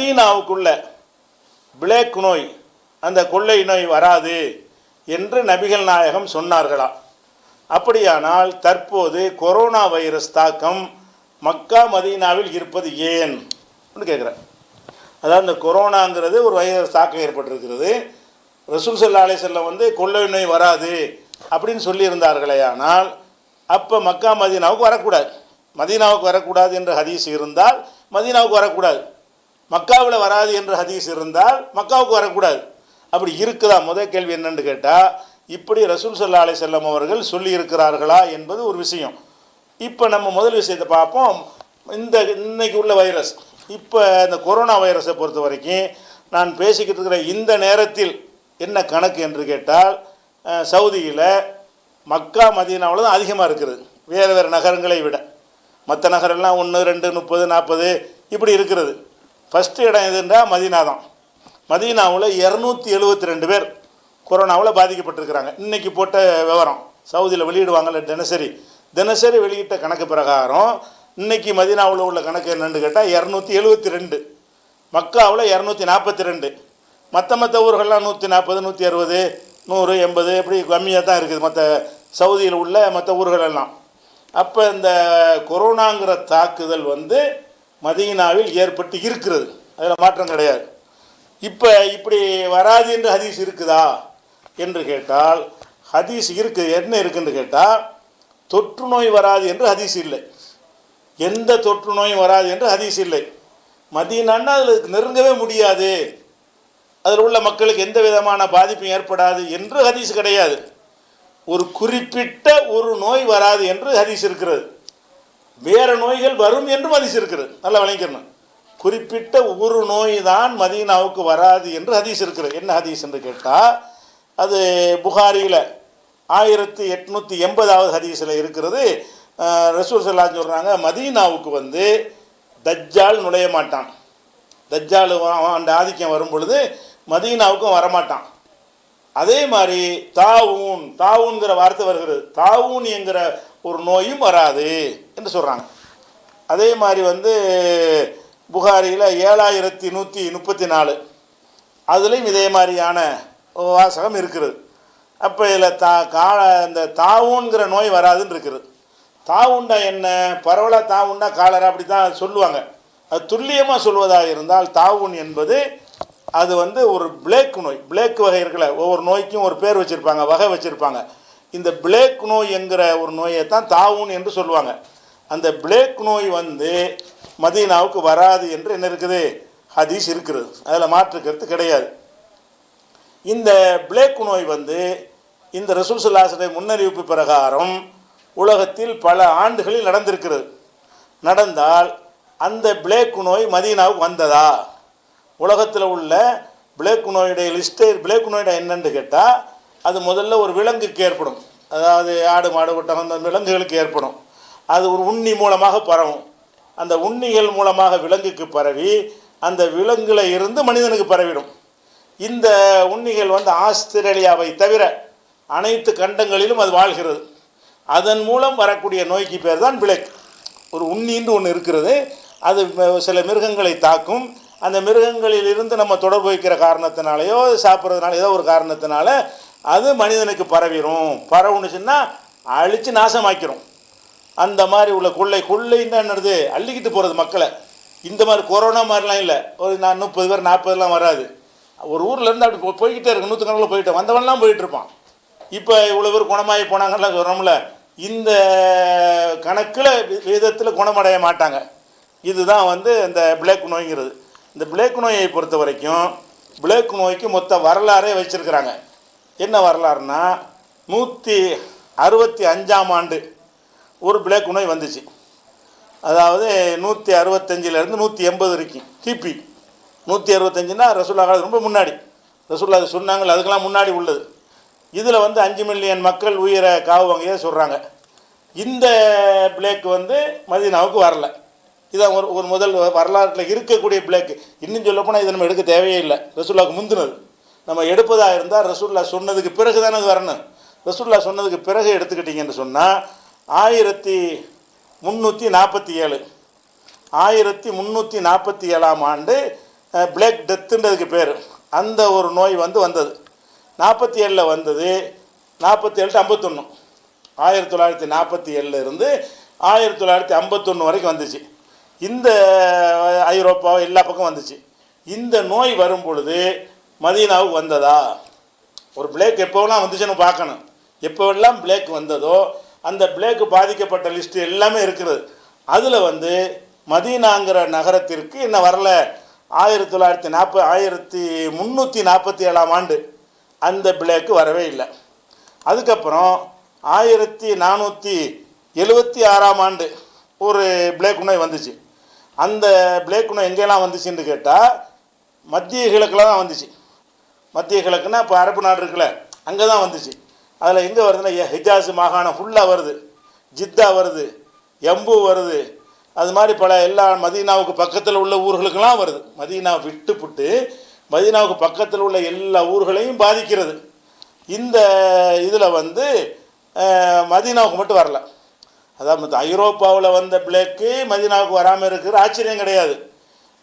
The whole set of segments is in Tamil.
மதீனாவுக்குள்ள பிளேக் நோய், அந்த கொள்ளை நோய் வராது என்று நபிகள் நாயகம் சொன்னார்களா? அப்படியானால் தற்போது கொரோனா வைரஸ் தாக்கம் மக்கா மதீனாவில் இருப்பது ஏன் கேட்குறேன். அதாவது இந்த கொரோனாங்கிறது ஒரு வைரஸ் தாக்கம் ஏற்பட்டிருக்கிறது. ரசூல் ஸல்லல்லாஹு அலைஹி வஸல்லம் கொள்ளை நோய் வராது அப்படின்னு சொல்லியிருந்தார்களே, ஆனால் அப்போ மக்கா மதீனாவுக்கு வரக்கூடாது. மதீனாவுக்கு வரக்கூடாது என்ற ஹதீஸ் இருந்தால் மதீனாவுக்கு வரக்கூடாது. மக்காவில் வராது என்ற ஹதீஸ் இருந்தால் மக்காவுக்கு வரக்கூடாது. அப்படி இருக்குதா? முதல் கேள்வி என்னன்னு கேட்டால், இப்படி ரசூல் ஸல்லல்லாஹு அலைஹி வஸல்லம் அவர்கள் சொல்லியிருக்கிறார்களா என்பது ஒரு விஷயம். இப்போ நம்ம முதல் விஷயத்தை பார்ப்போம். இன்னைக்கு உள்ள வைரஸ், இப்போ இந்த கொரோனா வைரஸை பொறுத்த வரைக்கும் நான் பேசிக்கிட்டு இருக்கிற இந்த நேரத்தில் என்ன கணக்கு என்று கேட்டால், சவுதியில் மக்கா மதீனாவில் தான் அதிகமாக இருக்கிறது, வேறு வேறு நகரங்களை விட. மற்ற நகரெல்லாம் 1, 2, 30, 40 இப்படி இருக்கிறது. ஃபஸ்ட்டு இடம் எதுன்றா மதீனா தான். மதீனாவில் 272 பேர் கொரோனாவில் பாதிக்கப்பட்டிருக்கிறாங்க. இன்றைக்கி போட்ட விவரம் சவுதியில் வெளியிடுவாங்கள்ல, தினசரி வெளியிட்ட கணக்கு பிரகாரம் இன்றைக்கி மதீனாவில் உள்ள கணக்கு என்னென்னு கேட்டால் 272, மக்காவில் 242, மற்ற ஊர்கள்லாம் 140, 160, 100, 80 இப்படி கம்மியாக தான் இருக்குது மற்ற சவுதியில் உள்ள மற்ற ஊர்களெல்லாம். அப்போ இந்த கொரோனாங்கிற தாக்குதல் மதீனாவில் ஏற்பட்டு இருக்கிறது, அதில் மாற்றம் கிடையாது. இப்போ இப்படி வராது என்று ஹதீஸ் இருக்குதா என்று கேட்டால், ஹதீஸ் இருக்குது. என்ன இருக்குன்னு கேட்டால், தொற்று நோய் வராது என்று ஹதீஸ் இல்லை. எந்த தொற்று நோயும் வராது என்று ஹதீஸ் இல்லை. மதீனான்னா அதில் நெருங்கவே முடியாது, அதில் உள்ள மக்களுக்கு எந்த விதமான பாதிப்பும் ஏற்படாது என்று ஹதீஸ் கிடையாது. ஒரு குறிப்பிட்ட ஒரு நோய் வராது என்று ஹதீஸ் இருக்கிறது. வேறு நோய்கள் வரும் என்றும் ஹதீஸ் இருக்கிறது. நல்லா விளங்கிக்கணும். குறிப்பிட்ட ஒரு நோய் தான் மதீனாவுக்கு வராது என்று ஹதீஸ் இருக்கிறது. என்ன ஹதீஸ் என்று கேட்டால், அது புகாரியில் 1880வது ஹதீஸில் இருக்கிறது. ரசூல் ஸல்லல்லாஹு அலைஹி வஸல்லம் சொல்கிறாங்க, மதீனாவுக்கு தஜ்ஜால் நுழைய மாட்டான். தஜ்ஜால் அந்த ஆதிக்கம் வரும் பொழுது மதீனாவுக்கும் வரமாட்டான். அதே மாதிரி தாவூன்கிற வார்த்தை வருகிறது, தாவூன் என்கிற ஒரு நோயும் வராது என்று சொல்கிறாங்க. அதே மாதிரி புகாரியில் 7134 அதுலேயும் இதே மாதிரியான வாசகம் இருக்கிறது. அப்போ இதில் இந்த தாவூன்கிற நோய் வராதுன்னு இருக்குது. தாவுண்டா என்ன? பரவலாக தாவுண்டா காலரா அப்படி தான் சொல்லுவாங்க. அது துல்லியமாக சொல்வதாக இருந்தால் தாவூன் என்பது அது ஒரு பிளேக் நோய். பிளேக் வகை இருக்கல, ஒவ்வொரு நோய்க்கும் ஒரு பேர் வச்சுருப்பாங்க, வகை வச்சுருப்பாங்க. இந்த பிளேக் நோய் என்கிற ஒரு நோயை தான் தாவூன் என்று சொல்லுவாங்க. அந்த பிளேக் நோய் மதீனாவுக்கு வராது என்று என்ன இருக்குது? ஹதீஸ் இருக்கிறது, அதில் மாற்று கருத்து கிடையாது. இந்த பிளேக் நோய் இந்த ரசூல் ஸல்லல்லாஹு அலைஹி வஸல்லம் முன்னறிவிப்பு பிரகாரம் உலகத்தில் பல ஆண்டுகளில் நடந்திருக்கிறது. நடந்தால் அந்த பிளேக் நோய் மதீனாவுக்கு வந்ததா? உலகத்தில் உள்ள பிளேக் நோயுடைய லிஸ்ட்டை, பிளேக் நோயுடைய என்னன்னு கேட்டால், அது முதல்ல ஒரு விலங்குக்கு ஏற்படும். அதாவது ஆடு, மாடு, ஒட்டகம் அந்த விலங்குகளுக்கு ஏற்படும். அது ஒரு உண்ணி மூலமாக பரவும். அந்த உண்ணிகள் மூலமாக விலங்குக்கு பரவி அந்த விலங்குல இருந்து மனிதனுக்கு பரவிடும். இந்த உண்ணிகள் ஆஸ்திரேலியாவை தவிர அனைத்து கண்டங்களிலும் அது வாழ்கிறது. அதன் மூலம் வரக்கூடிய நோய்க்கு பேர் தான் பிளேக். ஒரு உண்ணின்னு ஒன்று இருக்கிறது, அது சில மிருகங்களை தாக்கும். அந்த மிருகங்களிலிருந்து நம்ம தொடர்பு வைக்கிற காரணத்தினாலேயோ சாப்பிட்றதுனால ஏதோ ஒரு காரணத்தினால அது மனிதனுக்கு பரவுனுச்சுன்னா அழித்து நாசமாக்கிறோம். அந்த மாதிரி உள்ள கொள்ளைன்னு என்னது? அள்ளிக்கிட்டு போகிறது மக்களை. இந்த மாதிரி கொரோனா மாதிரிலாம் இல்லை, ஒரு 30 பேர் 40 வராது. ஒரு ஊர்லேருந்து அப்படி போய்கிட்டே இருக்கு, 100கணக்கில் போயிட்டு வந்தவன்லாம் போயிட்டுருப்பான். இப்போ இவ்வளோ பேர் குணமாகி போனாங்கலாம் சொல்கிறோம்ல, இந்த கணக்கில் விதத்தில் குணமடைய மாட்டாங்க. இதுதான் இந்த பிளேக் நோய்ங்கிறது. இந்த பிளேக் நோயை பொறுத்த வரைக்கும் பிளேக் நோய்க்கு மொத்த வரலாறே வச்சுருக்கிறாங்க. என்ன வரலாறுனா, 165ஆம் ஆண்டு ஒரு பிளேக் நோய் வந்துச்சு. அதாவது 165லேருந்து 180 வரைக்கும் கிபி. 165னா ரசூலுல்லாஹ் ரொம்ப முன்னாடி, ரசூலுல்லாஹ் சொன்னாங்களே அதுக்கெல்லாம் முன்னாடி உள்ளது. இதில் 5 மில்லியன் மக்கள் உயிரை காவுவாங்க சொல்கிறாங்க. இந்த பிளேக் மதீனாவுக்கு வரல. இதான் ஒரு முதல் வரலாற்றில் இருக்கக்கூடிய பிளேக். இன்னும் சொல்லப்போனால் இதை நம்ம எடுக்க தேவையே இல்லை, ரசூலுல்லாஹ்க்கு முந்தினது. நம்ம எடுப்பதாக இருந்தால் ரசூலுல்லாஹ் சொன்னதுக்கு பிறகு தானே அது வரணும். ரசூலுல்லாஹ் சொன்னதுக்கு பிறகு எடுத்துக்கிட்டிங்கன்னு சொன்னால் 1347 1347ஆம் ஆண்டு பிளேக் டெத்துன்றதுக்கு பேர். அந்த ஒரு நோய் வந்தது 47 வந்தது. 47 to 51, 1947 இருந்து 1951 வரைக்கும் வந்துச்சு. இந்த ஐரோப்பா எல்லா பக்கம் வந்துச்சு. இந்த நோய் வரும் பொழுது மதீனாவுக்கு வந்ததா? ஒரு பிளேக் எப்போவெல்லாம் வந்துச்சுன்னு பார்க்கணும். எப்போவெல்லாம் பிளேக் வந்ததோ அந்த பிளேக்கு பாதிக்கப்பட்ட லிஸ்ட்டு எல்லாமே இருக்கிறது. அதில் மதீனாங்கிற நகரத்திற்கு இன்னும் வரல. 1347 ஆண்டு அந்த பிளேக்கு வரவே இல்லை. அதுக்கப்புறம் 1476 ஆண்டு ஒரு பிளேக் நோய் வந்துச்சு. அந்த பிளேக் நோய் எங்கெல்லாம் வந்துச்சுன்னு கேட்டால் மத்திய கிழக்கில் தான் வந்துச்சு. மத்திய கிழக்குன்னா இப்போ அரபு நாடு இருக்குல்ல, அங்கே தான் வந்துச்சு. அதில் எங்கே வருதுன்னா ஹிஜாஸ் மாகாணம் ஃபுல்லாக வருது, ஜித்தா வருது, எம்பு வருது, அது மாதிரி பல எல்லா மதீனாவுக்கு பக்கத்தில் உள்ள ஊர்களுக்கெல்லாம் வருது. மதீனாவை விட்டுப்புட்டு மதீனாவுக்கு பக்கத்தில் உள்ள எல்லா ஊர்களையும் பாதிக்கிறது. இந்த இதில் மதீனாவுக்கு மட்டும் வரல. அதாவது ஐரோப்பாவில் வந்த பிளேக்கு மதீனாவுக்கு வராமல் இருக்கிற ஆச்சரியம் கிடையாது.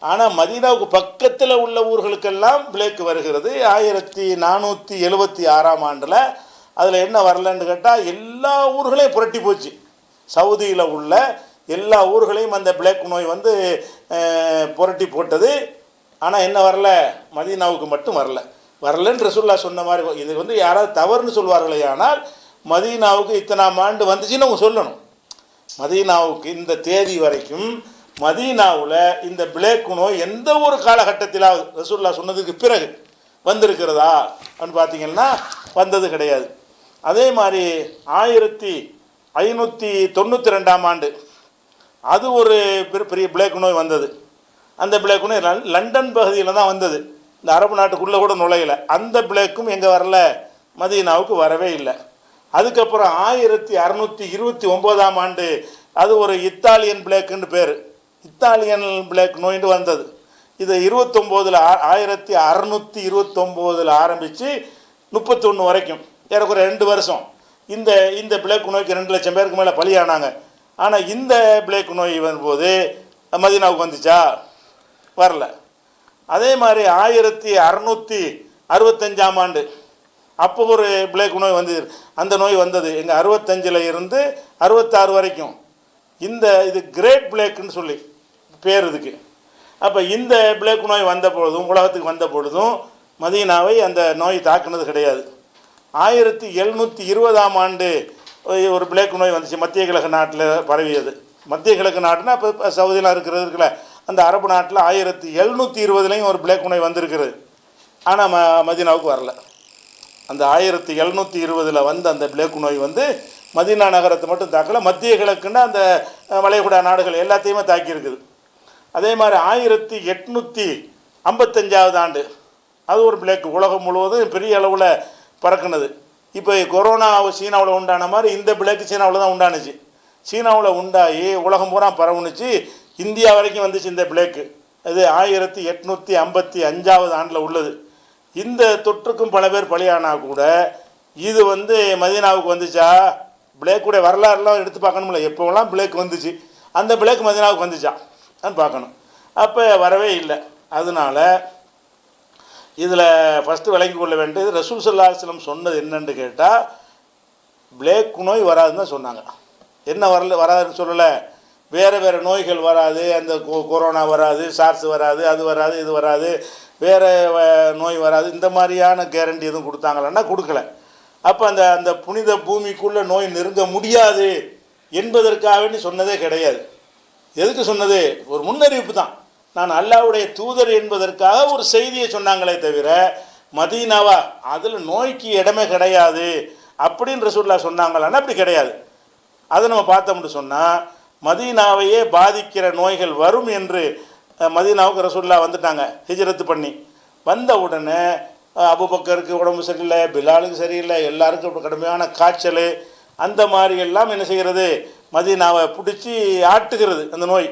ஆனால் மதீனாவுக்கு பக்கத்தில் உள்ள ஊர்களுக்கெல்லாம் பிளேக்கு வருகிறது 1476 ஆண்டில். அதில் என்ன வரலன்னு கேட்டால் எல்லா ஊர்களையும் புரட்டி போச்சு. சவுதியில் உள்ள எல்லா ஊர்களையும் அந்த பிளேக் நோய் புரட்டி போட்டது. ஆனால் என்ன வரல? மதீனாவுக்கு மட்டும் வரலன்னு ரசூலுல்லாஹ் சொன்ன மாதிரி. இது யாராவது தவறுன்னு சொல்வார்களே, ஆனால் மதீனாவுக்கு இத்தனாம் ஆண்டு வந்துச்சுன்னு அவங்க சொல்லணும். மதீனாவுக்கு இந்த தேதி வரைக்கும் மதீனாவில் இந்த பிளேக் நோய் எந்த ஒரு காலகட்டத்திலாவது ரசூலுல்லாஹ் சொன்னதுக்கு பிறகு வந்திருக்கிறதா அப்படின்னு பார்த்தீங்கன்னா வந்தது கிடையாது. அதே மாதிரி 1592 ஆண்டு அது ஒரு பெரிய பிளேக் நோய் வந்தது. அந்த பிளேக் நோய் லண்டன் பகுதியில் தான் வந்தது. இந்த அரபு நாட்டுக்குள்ளே கூட நுழையலை. அந்த பிளேக்கும் எங்கே வரல? மதீனாவுக்கு வரவே இல்லை. அதுக்கப்புறம் 1629 ஆண்டு அது ஒரு இத்தாலியன் பிளேக்குன்னு பேர். இத்தாலியன் பிளேக் நோயின்னு வந்தது. இது 1629 ஆரம்பித்து 31 வரைக்கும் ஏறக்குறை 2 வருஷம் இந்த பிளேக் நோய்க்கு 2 லட்சம் பேருக்கு மேலே பலியானாங்க. ஆனால் இந்த பிளேக் நோய் வரும்போது மதீனாவுக்கு வந்துச்சா? வரல. அதே மாதிரி 1665 ஆண்டு அப்போ ஒரு பிளேக் நோய் வந்தது. அந்த நோய் வந்தது எங்கள் 65 இருந்து 66 வரைக்கும். இது கிரேட் பிளேக்குன்னு சொல்லி பேர் இதுக்கு. அப்போ இந்த பிளேக் நோய் வந்த பொழுதும் உலகத்துக்கு வந்த பொழுதும் மதீனாவை அந்த நோய் தாக்குனது கிடையாது. 1720 ஆண்டு ஒரு பிளேக் நோய் வந்துச்சு. மத்திய கிழக்கு நாட்டில் பரவியது. மத்திய கிழக்கு நாட்டுனா இப்போ சவுதியில் இருக்குல்ல, அந்த அரபு நாட்டில் 1720 ஒரு பிளேக் நோய் வந்திருக்கிறது. ஆனால் மதீனாவுக்கு வரல. அந்த 1720 வந்த அந்த பிளேக் நோய் மதீனா நகரத்தை மட்டும் தாக்கல, மத்திய கிழக்குன்னா அந்த வளைகுடா நாடுகள் எல்லாத்தையுமே தாக்கியிருக்குது. அதே மாதிரி 1855 ஆண்டு அது ஒரு பிளேக் உலகம் முழுவதும் பெரிய அளவில் பறக்குனது. இப்போ கொரோனா சீனாவில் உண்டான மாதிரி இந்த பிளேக்கு சீனாவில் தான் உண்டானுச்சு. சீனாவில் உண்டாகி உலகம் பூரா பரவுனுச்சு. இந்தியா வரைக்கும் வந்துச்சு இந்த பிளேக்கு. இது 1855 ஆண்டில் உள்ளது. இந்த தொற்றுக்கும் பல பேர் பலியானா கூட இது மதீனாவுக்கு வந்துச்சா? பிளேக்குடைய வரலாறுலாம் எடுத்து பார்க்கணும்ல. எப்போவெல்லாம் பிளேக் வந்துச்சு அந்த பிளேக் மதீனாவுக்கு வந்துச்சான்னு பார்க்கணும். அப்போ வரவே இல்லை. அதனால் இதில் ஃபஸ்ட்டு விளங்கி கொள்ள வேண்டியது ரசூல் ஸல்லல்லாஹு அலைஹி வஸல்லம் சொன்னது என்னன்னு கேட்டால் பிளேக் நோய் வராதுன்னு தான் சொன்னாங்க. என்ன வராதுன்னு சொல்லலை, வேறு நோய்கள் வராது, அந்த கொரோனா வராது, சார்ஸ் வராது, அது வராது, இது வராது, வேறு நோய் வராது, இந்த மாதிரியான கேரண்டி எதுவும் கொடுத்தாங்களான்னா கொடுக்கல. அப்போ அந்த புனித பூமிக்குள்ளே நோய் நெருங்க முடியாது என்பதற்காக சொன்னதே கிடையாது. எதுக்கு சொன்னது? ஒரு முன்னறிவிப்பு தான். நான் அல்லாஹ்வுடைய தூதர் என்பதற்காக ஒரு செய்தியை சொன்னாங்களே தவிர மதீனாவா அதில் நோய்க்கு இடமே கிடையாது அப்படின்னு ரசூலுல்லாஹ் சொன்னாங்களான்னா அப்படி கிடையாது. அதை நம்ம பார்த்தோம்னு சொன்னால் மதீனாவையே பாதிக்கிற நோய்கள் வரும் என்று மதீனாவுக்கு ரசூலுல்லாஹ் வந்துட்டாங்க. ஹிஜ்ரத்து பண்ணி வந்த உடனே அபூபக்கருக்கு உடம்பு சரியில்லை, பிலாலுக்கு சரியில்லை, எல்லாருக்கும் கடுமையான காய்ச்சல், அந்த மாதிரி எல்லாம் என்ன செய்கிறது? மதீனாவை பிடிச்சி ஆட்டுகிறது அந்த நோய்.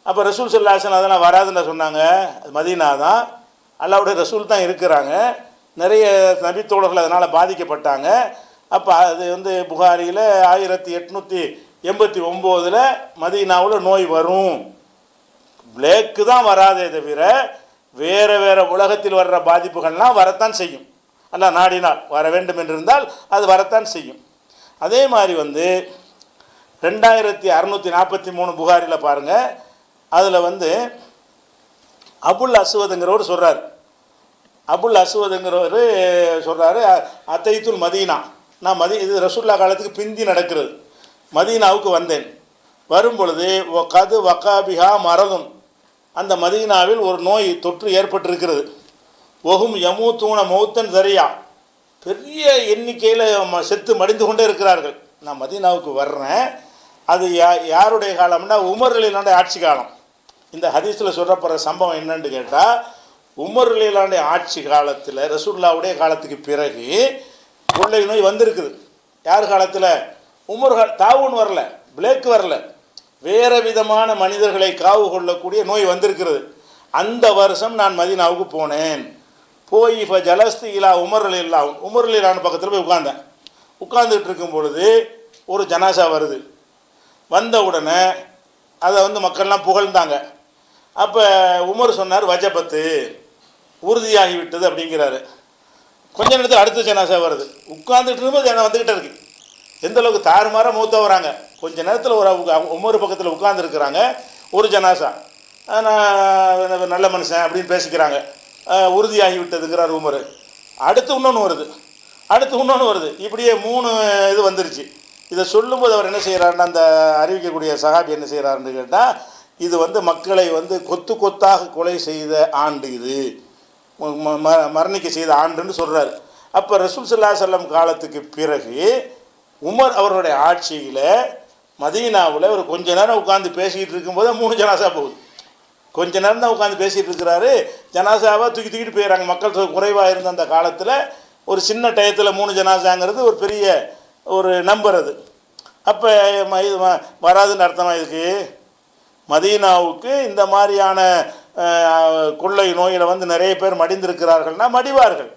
அப்போ ரசூல் ஸல்லல்லாஹு அலைஹி வஸல்லம் அதெல்லாம் வராதுன்னு சொன்னாங்க. மதீனா தான், அல்லாஹ்வுடைய ரசூல் தான் இருக்கிறாங்க. நிறைய நபித்தோழர்கள் அதனால் பாதிக்கப்பட்டாங்க. அப்போ அது புகாரியில் 1889 மதீனாவில் நோய் வரும். பிளேக்கு தான் வராதே தவிர வேறு வேறு உலகத்தில் வர்ற பாதிப்புகள்லாம் வரத்தான் செய்யும். அல்ல நாடினால் வர வேண்டும் என்றிருந்தால் அது வரத்தான் செய்யும். அதே மாதிரி 2643 புகாரில் பாருங்கள், அதில் அபுல் அஸ்வதுங்கிறவர் சொல்கிறார். அபுல் அஸ்வதுங்கிறவர் சொல்கிறாரு, அத்தைத்துல் மதீனா, நான் இது ரசூல்லா காலத்துக்கு பிந்தி நடக்கிறது. மதீனாவுக்கு வந்தேன். வரும்பொழுது கது வக்காபிஹா மரதும், அந்த மதீனாவில் ஒரு நோய் தொற்று ஏற்பட்டிருக்கிறது. ஒகும் யமூத்தூன மௌத்தன் சரியா, பெரிய எண்ணிக்கையில் செத்து மடிந்து கொண்டே இருக்கிறார்கள். நான் மதீனாவுக்கு வர்றேன். அது யாருடைய காலம்னா உமர் ரலியல்லாஹு ஆட்சி காலம். இந்த ஹதீஸில் சொல்லப்படுற சம்பவம் என்னன்னு கேட்டால், உமர் ரலியல்லாஹு ஆட்சி காலத்தில் ரசூலுல்லாஹ்வுடைய காலத்துக்கு பிறகு கொள்ளை நோய் வந்திருக்குது. யார் காலத்தில்? உமர் தாவூன் வரல, பிளேக் வரல, வேறு விதமான மனிதர்களை காவு கொள்ளக்கூடிய நோய் வந்திருக்கிறது. அந்த வருஷம் நான் மதீனாவுக்கு போனேன். போய் இப்போ ஜலஸ்தி இலா உமர் ரலியல்லாஹு, உமர் ரலியல்லாஹு பக்கத்தில் போய் உட்கார்ந்தேன். உட்கார்ந்துட்டு இருக்கும் பொழுது ஒரு ஜனாசா வருது. வந்த உடனே அதை மக்கள்லாம் புகழ்ந்தாங்க. அப்போ உமர் சொன்னார், வஜபத்து, உறுதியாகிவிட்டது அப்படிங்கிறாரு. கொஞ்ச நேரத்தில் அடுத்த ஜனாசா வருது. உட்கார்ந்துட்டு இருக்கும்போது வந்துக்கிட்டே இருக்கு. எந்த அளவுக்கு தாறுமாறாக மூத்த வராங்க. கொஞ்ச நேரத்தில் ஒரு உமர் பக்கத்தில் உட்கார்ந்துருக்குறாங்க. ஒரு ஜனாசா, நான் நல்ல மனுஷன் அப்படின்னு பேசிக்கிறாங்க. உறுதியாகி விட்டதுங்கிறார் உமர். அடுத்து இன்னொன்று வருது, அடுத்து இன்னொன்று வருது. இப்படியே 3 இது வந்துருச்சு. இதை சொல்லும்போது அவர் என்ன செய்கிறாருன்னா, அந்த அறிவிக்கக்கூடிய சஹாபி என்ன செய்கிறாருன்னு கேட்டால், இது மக்களை கொத்து கொத்தாக கொலை செய்த ஆண்டு, இது மரணிக்க செய்த ஆண்டுன்னு சொல்கிறார். அப்போ ரசூல் ஸல்லல்லாஹு அலைஹி வஸல்லம் காலத்துக்கு பிறகு உமர் அவருடைய ஆட்சியில் மதீனாவில் ஒரு கொஞ்ச நேரம் உட்காந்து பேசிக்கிட்டு இருக்கும்போது 3 ஜனாசா போகுது. கொஞ்ச நேரம் தான் உட்காந்து பேசிகிட்டு இருக்கிறாரு. ஜனாசாவாக தூக்கிட்டு போயிடறாங்க. மக்கள் குறைவாக இருந்த அந்த காலத்தில் ஒரு சின்ன டயத்தில் 3 ஜனாசாங்கிறது ஒரு பெரிய ஒரு நம்பர். அது அப்போ இது வராதுன்னு அர்த்தமாக இதுக்கு. மதீனாவுக்கு இந்த மாதிரியான கொள்ளை நோயில் நிறைய பேர் மடிந்திருக்கிறார்கள்னா மடிவார்கள்.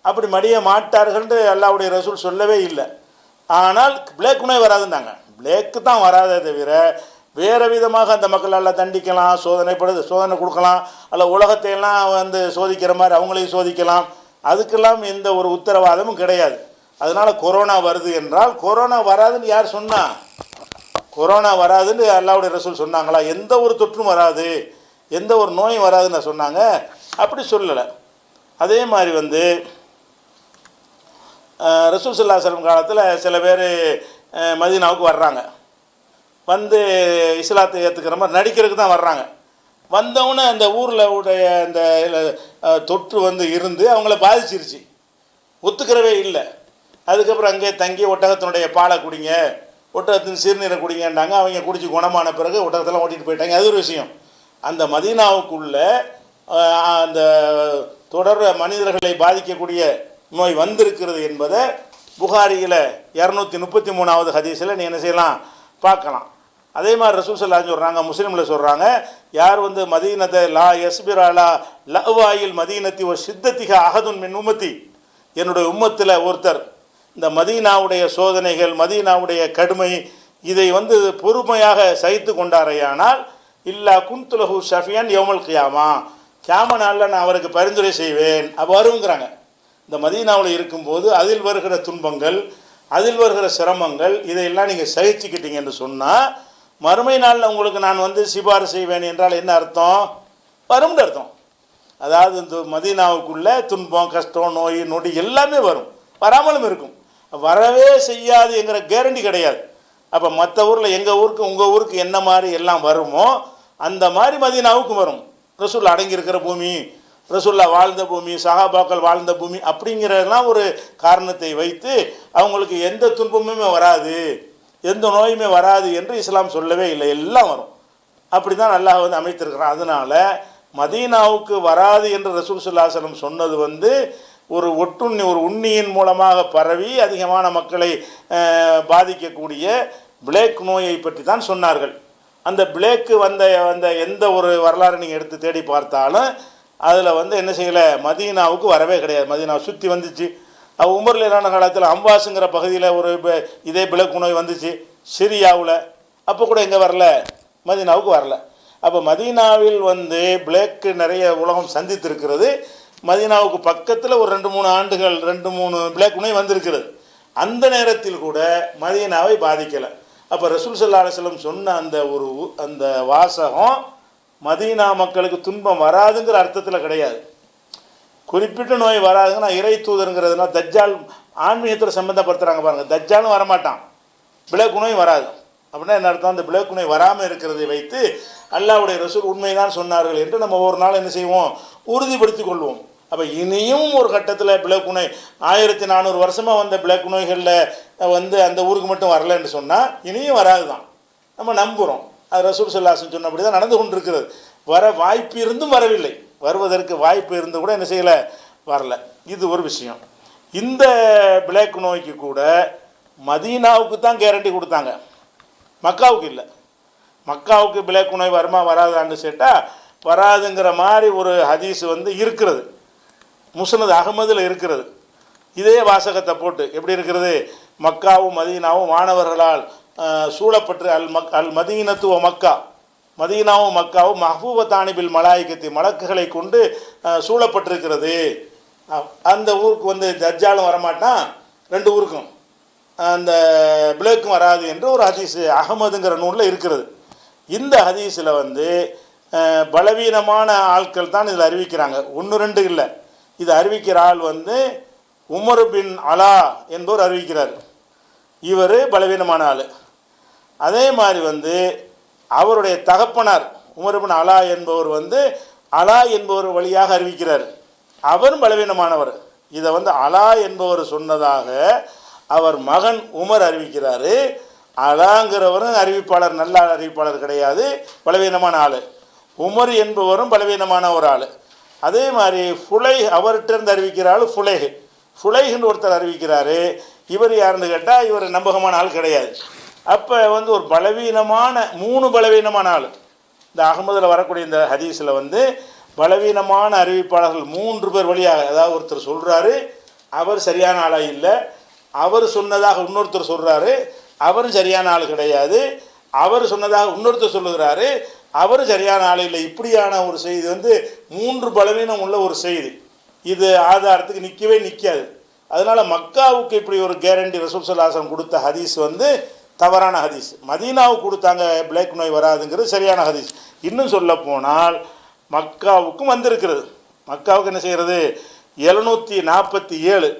அப்படி மடிய மாட்டார்கள்னு அல்லாஹ்வுடைய ரசூல் சொல்லவே இல்லை. ஆனால் பிளேக் நோய் வராதுன்னாங்க. பிளேக்கு தான் வராதே தவிர வேறு விதமாக அந்த மக்களெல்லாம் தண்டிக்கலாம், சோதனை கொடுக்கலாம், அல்ல உலகத்தையெல்லாம் சோதிக்கிற மாதிரி அவங்களையும் சோதிக்கலாம். அதுக்கெல்லாம் எந்த ஒரு உத்தரவாதமும் கிடையாது. அதனால் கொரோனா வருது என்றால் கொரோனா வராதுன்னு யார் சொன்னா? கொரோனா வராதுன்னு அல்லாஹ்வுடைய ரசூல் சொன்னாங்களா? எந்த ஒரு தொற்றும் வராது, எந்த ஒரு நோயும் வராதுன்னு சொன்னாங்க? அப்படி சொல்லலை. அதே மாதிரி ரசூல் ஸல்லல்லாஹு அலைஹி வஸல்லம் காலத்தில் சில பேர் மதீனாவுக்கு வர்றாங்க. இஸ்லாத்தை ஏற்றுக்கிற மாதிரி நடிக்கிறதுக்கு தான் வர்றாங்க. வந்தவுடனே அந்த ஊரில் உடைய அந்த தொற்று இருந்து அவங்கள பாதிச்சிருச்சு. ஒத்துக்கிறவே இல்லை. அதுக்கப்புறம் அங்கே தங்கி ஒட்டகத்தினுடைய பாலை குடிங்க, ஒட்டகத்தின் சிறுநீரை குடிங்கன்றாங்க. அவங்க குடிச்சு குணமான பிறகு ஒட்டகத்தெல்லாம் ஓட்டிகிட்டு போயிட்டாங்க. அது ஒரு விஷயம். அந்த மதீனாவுக்குள்ள அந்த தொடர் மனிதர்களை பாதிக்கக்கூடிய நோய் வந்திருக்கிறது என்பதை புகாரியில் 233வது ஹதீஸில் நீ என்ன செய்யலாம், பார்க்கலாம். அதே மாதிரி ரசூல் ஸல்லல்லாஹு அலைஹி சொல்கிறாங்க, முஸ்லீமில் சொல்கிறாங்க, யார் மதீனத்தை லா யஸ்பிரலா லவாயில் மதீனத்தி ஒரு சித்தத்திக அகதுன் மின் உம்மத்தி, என்னுடைய உம்மத்தில் ஒருத்தர் இந்த மதீனாவுடைய சோதனைகள், மதீனாவுடைய கடுமை, இதை பொறுமையாக சகித்து கொண்டாரையானால் இல்லா குன்துலஹு ஷஃபியன் யௌமல் கியாமா, கியாம நாளில் நான் அவருக்கு பரிந்துரை செய்வேன். அப்போ வருங்கிறாங்க. இந்த மதீனாவில் இருக்கும்போது அதில் வருகிற துன்பங்கள், அதில் வருகிற சிரமங்கள், இதையெல்லாம் நீங்கள் சகிச்சுக்கிட்டீங்கன்னு சொன்னால் மறுமை நாளில் உங்களுக்கு நான் சிபாரிசு செய்வேன் என்றால் என்ன அர்த்தம்? வரும்னு அர்த்தம். அதாவது இந்த மதீனாவுக்குள்ளே துன்பம், கஷ்டம், நோய், நொடி எல்லாமே வரும், வராமலும் இருக்கும். வரவே செய்யாது என்கிற கேரண்டி கிடையாது. அப்போ மற்ற ஊரில் எங்கள் ஊருக்கு உங்கள் ஊருக்கு என்ன மாதிரி எல்லாம் வருமோ அந்த மாதிரி மதீனாவுக்கும் வரும். ரசூல் அடங்கியிருக்கிற பூமி, ரசூல்லா வாழ்ந்த பூமி, சஹாபாக்கள் வாழ்ந்த பூமி அப்படிங்கிறதெல்லாம் ஒரு காரணத்தை வைத்து அவங்களுக்கு எந்த துன்பமுமே வராது, எந்த நோயுமே வராது என்று இஸ்லாம் சொல்லவே இல்லை. எல்லாம் வரும். அப்படி தான் அல்லாஹ் அமைத்திருக்கிறான். அதனால் மதீனாவுக்கு வராது என்று ரசூல் ஸல்லல்லாஹு அலைஹி வஸல்லம் சொன்னது ஒரு உண்ணியின் மூலமாக பரவி அதிகமான மக்களை பாதிக்கக்கூடிய பிளேக் நோயை பற்றி தான் சொன்னார்கள். அந்த பிளேக்கு வந்த எந்த ஒரு வரலாறு நீங்கள் எடுத்து தேடி பார்த்தாலும் அதில் என்ன செய்யலை, மதீனாவுக்கு வரவே கிடையாது. மதீனாவை சுற்றி வந்துச்சு. உமர்ல இல்லாத காலத்தில் அம்பாஸுங்கிற பகுதியில் ஒரு இதே பிளேக் நோய் வந்துச்சு சிரியாவில். அப்போ கூட எங்கே வரல, மதீனாவுக்கு வரல. அப்போ மதீனாவில் வந்து பிளேக்கு நிறைய உலகம் சந்தித்திருக்கிறது. மதீனாவுக்கு பக்கத்தில் ஒரு 2-3 ஆண்டுகள் 2-3 பிளேக் நோய் வந்திருக்கிறது. அந்த நேரத்தில் கூட மதீனாவை பாதிக்கலை. அப்போ ரசூல் ஸல்லல்லாஹு அலைஹி வஸல்லம் சொன்ன அந்த வாசகம் மதீனா மக்களுக்கு துன்பம் வராதுங்கிற அர்த்தத்தில் கிடையாது. குறிப்பிட்ட நோய் வராதுங்கன்னா இறை தூதருங்கிறதுனா தஜ்ஜால் ஆன்மீகத்தில் சம்மந்தப்படுத்துகிறாங்க பாருங்கள். தஜ்ஜாலும் வரமாட்டான், பிளேக் நோயும் வராது. அப்படின்னா என்ன அர்த்தம்? அந்த பிளேக் நோய் வராமல் இருக்கிறதை வைத்து அல்லாஹ்வுடைய ரசூல் உண்மைதான் சொன்னார்கள் என்று நம்ம ஒரு நாள் என்ன செய்வோம், உறுதிப்படுத்தி கொள்வோம். அப்போ இனியும் ஒரு கட்டத்தில் பிளேக் நோய் 1400 வருஷமாக வந்த பிளேக் நோய்களில் வந்து அந்த ஊருக்கு மட்டும் வரலன்னு சொன்னால் இனியும் வராது தான் நம்ம நம்புகிறோம். அது ரசூல் ஸல்லல்லாஹு அலைஹி வஸல்லம் சொன்னபடி தான் நடந்து கொண்டிருக்கிறது. வர வாய்ப்பு இருந்தும் வரவில்லை, வருவதற்கு வாய்ப்பு இருந்து கூட என்ன செய்யலை, வரல. இது ஒரு விஷயம். இந்த பிளேக் நோய்க்கு கூட மதீனாவுக்கு தான் கேரண்டி கொடுத்தாங்க, மக்காவுக்கு இல்லை. மக்காவுக்கு பிளேக் நோய் வருமா வராதான்னு கேட்டால் வராதுங்கிற மாதிரி ஒரு ஹதீஸ் வந்து இருக்கிறது, முஸ்னத் அஹ்மதில் இருக்கிறது. இதே வாசகத்தை போட்டு எப்படி இருக்கிறது, மக்காவும் மதீனாவும் மாணவர்களால் சூழப்பட்டு அல் மதீனத்துவ மக்கா, மதீனாவும் மக்காவும் மஹ்பூபத்தானி பில் மலாயிகத்தி, மலக்குகளை கொண்டு சூழப்பட்டிருக்கிறது. அந்த ஊருக்கு வந்து தஜ்ஜாலும் வரமாட்டான், 2 ஊருக்கும் அந்த பிளேக்கும் வராது என்று ஒரு ஹதீஸ் அஹமதுங்கிற நூலில் இருக்கிறது. இந்த ஹதீஸில் வந்து பலவீனமான ஆட்கள் தான் இதில் அறிவிக்கிறாங்க, 1-2 இல்லை. இது அறிவிக்கிற ஆள் வந்து உமர் பின் அலா என்பவர் அறிவிக்கிறார். இவர் பலவீனமான ஆள். அதே மாதிரி வந்து அவருடைய தகப்பனார் உமர் பின் அலா என்பவர் வந்து அலா என்பவர் வழியாக அறிவிக்கிறார், அவரும் பலவீனமானவர். இதை வந்து அலா என்பவர் சொன்னதாக அவர் மகன் உமர் அறிவிக்கிறார். அலாங்கிறவரும் அறிவிப்பாளர், நல்ல அறிவிப்பாளர் கிடையாது, பலவீனமான ஆள். உமர் என்பவரும் பலவீனமான ஒரு ஆள். அதே மாதிரி அவர்கிட்ட இருந்து அறிவிக்கிற ஆள் ஃபுலைஹ்னு ஒருத்தர் அறிவிக்கிறாரு. இவர் யாருன்னு கேட்டால் இவர் நம்பகமான ஆள் கிடையாது. அப்போ வந்து ஒரு பலவீனமான 3 பலவீனமான ஆள். இந்த அகமதில் வரக்கூடிய இந்த ஹதீஸில் வந்து பலவீனமான அறிவிப்பாளர்கள் 3 பேர் வழியாக, அதாவது ஒருத்தர் சொல்கிறாரு அவர் சரியான ஆளாக இல்லை, அவர் சொன்னதாக இன்னொருத்தர் சொல்கிறாரு அவரும் சரியான ஆள் கிடையாது, அவர் சொன்னதாக இன்னொருத்தர் சொல்லுகிறாரு அவர் சரியான ஆள் இல்லை. இப்படியான ஒரு செய்தி வந்து 3 பலவீனம் உள்ள ஒரு செய்தி. இது ஆதாரத்துக்கு நிற்கவே நிற்காது. அதனால் மக்காவுக்கு இப்படி ஒரு கேரண்டி ரசூல் ஸல்லல்லாஹு அலைஹி வஸல்லம் கொடுத்த ஹதீஸ் வந்து தவறான ஹதீஸ். மதீனாவுக்கு கொடுத்தாங்க பிளேக் நோய் வராதுங்கிறது சரியான ஹதீஸ். இன்னும் சொல்ல போனால் மக்காவுக்கும் வந்திருக்கிறது. மக்காவுக்கு என்ன செய்கிறது, 747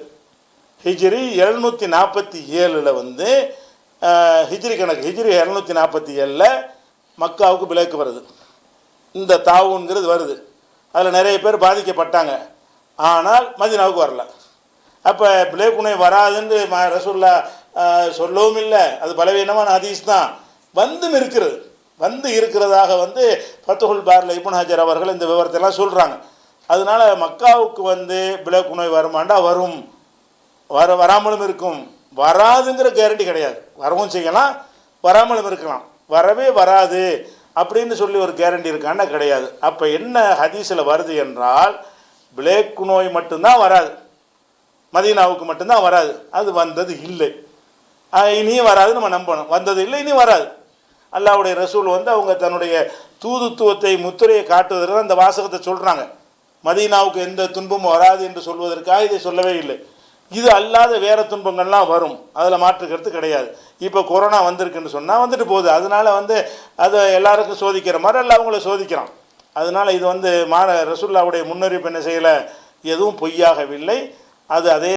ஹிஜ்ரி 747 வந்து ஹிஜ்ரி கணக்கு, ஹிஜ்ரி 747 மக்காவுக்கு பிளேக்கு வருது, இந்த தாவுங்கிறது வருது. அதில் நிறைய பேர் பாதிக்கப்பட்டாங்க, ஆனால் மதீனாவுக்கு வரல. அப்போ பிளேக் நோய் வராதுன்னு ரசூல்லா சொல்லவும் இல்லை, அது பலவீனமான ஹதீஸ் தான். வந்து இருக்கிறதாக வந்து ஃபத்ஹுல் பாரில் இப்னு ஹஜர் அவர்கள் இந்த விவரத்தையெல்லாம் சொல்கிறாங்க. அதனால் மக்காவுக்கு வந்து பிளேக் நோய் வருமாண்டா வரும், வராமலும் இருக்கும். வராதுங்கிற கேரண்டி கிடையாது, வரவும் செய்யலாம் வராமலும் இருக்கலாம். வரவே வராது அப்படின்னு சொல்லி ஒரு கேரண்டி இருக்கான்னா கிடையாது. அப்போ என்ன ஹதீஸில் வருது என்றால் பிளேக் நோய் மட்டும்தான் வராது, மதீனாவுக்கு மட்டும்தான் வராது, அது வந்தது இல்லை, இனியும் வராது நம்ம நம்பணும். வந்தது இல்லை, இனி வராது. அல்லாஹ்வுடைய ரசூல் வந்து அவங்க தன்னுடைய தூதுத்துவத்தை முத்திரையை காட்டுவதற்கு அந்த வாசகத்தை சொல்கிறாங்க. மதீனாவுக்கு எந்த துன்பமும் வராது என்று சொல்வதற்காக இதை சொல்லவே இல்லை. இது அல்லாத வேறு துன்பங்கள்லாம் வரும், அதில் மாற்று கருத்து கிடையாது. இப்போ கொரோனா வந்திருக்குன்னு சொன்னால் வந்துட்டு போகுது, அதனால் வந்து அதை எல்லாருக்கும் சோதிக்கிற மாதிரி எல்லாம் அவங்கள சோதிக்கிறான். அதனால் இது வந்து ரசூலுல்லாஹ்வுடைய முன்னறிவிப்பு என்ன செய்யலை, எதுவும் பொய்யாகவில்லை. அது அதே